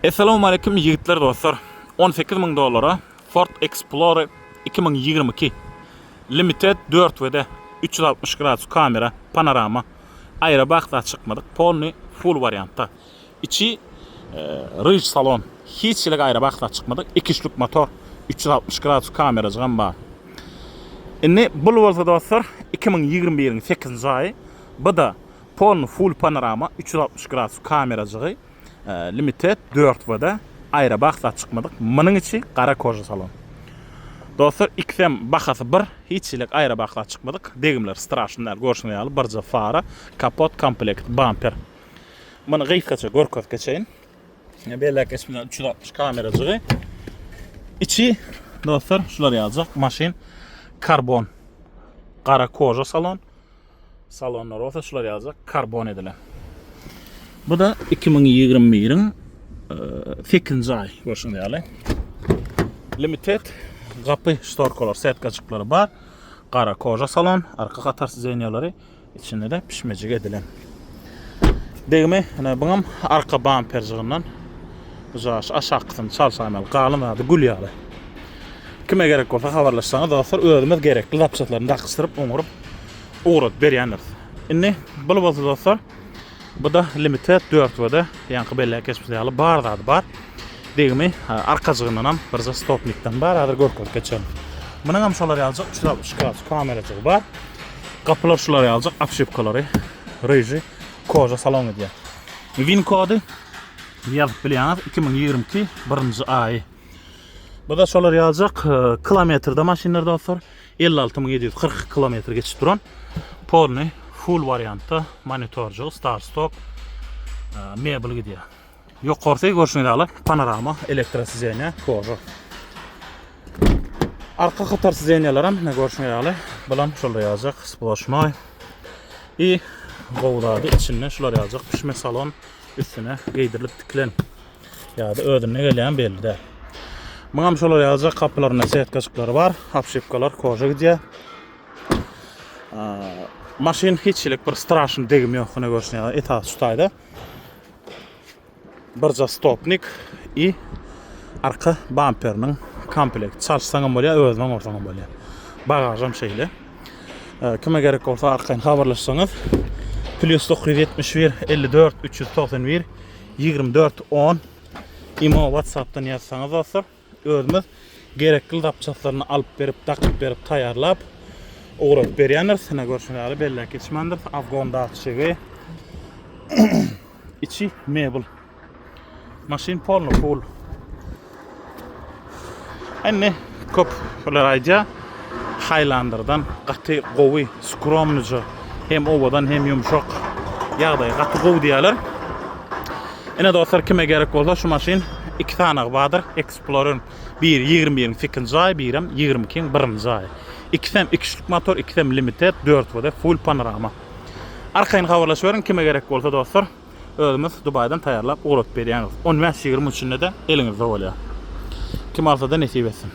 Assalamu alaykum yigitlar dostlar. $18,000 Ford Explorer 2022 Limited 4 vede 360 gradus kamera, panorama, ayrı bakta çıkmadık. Polni full variantta. İçi Ridge salon. Hiç ile ayrı bakta çıkmadık. 2 motor, 360 gradus kamera çıkan var. Inni bu bolsa dostlar 2021'in 8. ayı. Bu da Polni full panorama, 360 gradus kamera çıkı. Limited 4 vada ayrı bakta çıkmadık. Bunun içi qara koja salon. Dostlar ikisem bakası bir, hiç ile ayrı bakta çıkmadık. Degimler straşınlar görüşüne alıp barca fara, kapot, komplekt, bumper. Bunu gıykaça görköz geçeyin. Belki isminden 360 kameracığı. İçi dostlar şular yazacak. Maşin karbon. Qara koja salon. Salonlar olsa şular yazacak. Karbon edilen. Bu da 2021'in 8. ay görüşüne alıp. Limited kapı storkolar, set kaçıkları var. Qara koja salon, arka katarsız zenyaları içinde de pişmecik edilen. Degme, bunun arka bampercığından uzaş aşağı kısmını çalışamalı, qalın adı gülyalı. Kime gerek olsa haberleşseniz dostlar, özümüz gerekli lapsatlarını takıştırıp umurup uğrat beryanır. Inni bu dostlar, bu da Limited 4 vada yankı belli kesmesi bar da var. Degme arkacığından birza stopnikten bar adır görkör geçelim. Bunun ham şolar yazacak 360 gradus kameracığı var. Kapılar şular yazacak apşipkaları, reji, koja salon ediyor. Win kodu yazıp bilyanız 2022 1. ay. Bu da şolar yazacak kilometrede maşinler dostlar 56.740 km geçip duran. Polni full variantta monitorcu, start stop, mebel gidiyor. Yok korsa görüşüne alıp panorama, elektrosizenya, koja. Arka katarsız zenyalarım ne görüşüne alıp bulan şurada yazacak sploshnoy. İyi kovdadı içine şular yazacak pişme salon üstüne giydirilip tiklen. Ya da ödününe gelen belli de. Bunun şular yazacak kapılarına set kaçıkları var. Hapşipkalar koja gidiyor. Maşin hiçlik bir straşın degim yok ne görüşüne alıp etaat tutaydı. Birca stopnik i arka bumperning komplekt çalışsangam bolýar, özüň ortaňam bolýar. Bagajam şeýle. Kime gerek bolsa arkaň habarlaşsaňyz +971 54 391 24 10 imo WhatsApp'tan ýazsaňyz dostlar, özümiz gerekli dapçatlaryny alyp berip, takyp berip, taýarlap uğrap berýändir. Sene görüşmeli belli geçmendir. Afgan dağçığı. İçi mebel. Maşin polno full. Enne köp ayrıca Highlander'dan qatı qowy, skromnuca hem ovadan hem yumşak ýagdaý qatı qowy diýerler. Ene dostlar kime gerek bolsa şu maşin 2 tane badır. Explorer 1 21'in 8. ay, 1 22'in 1. ay. 2 motor, 2 Limited 4 vada full panorama. Arkayn habarlaşýaryň kime gerek bolsa dostlar özümüz Dubaydan taýarlap uğrat berýäňiz. 10 20 üçinde de eliňizde bolýar. Kim alsa da nesip etsin.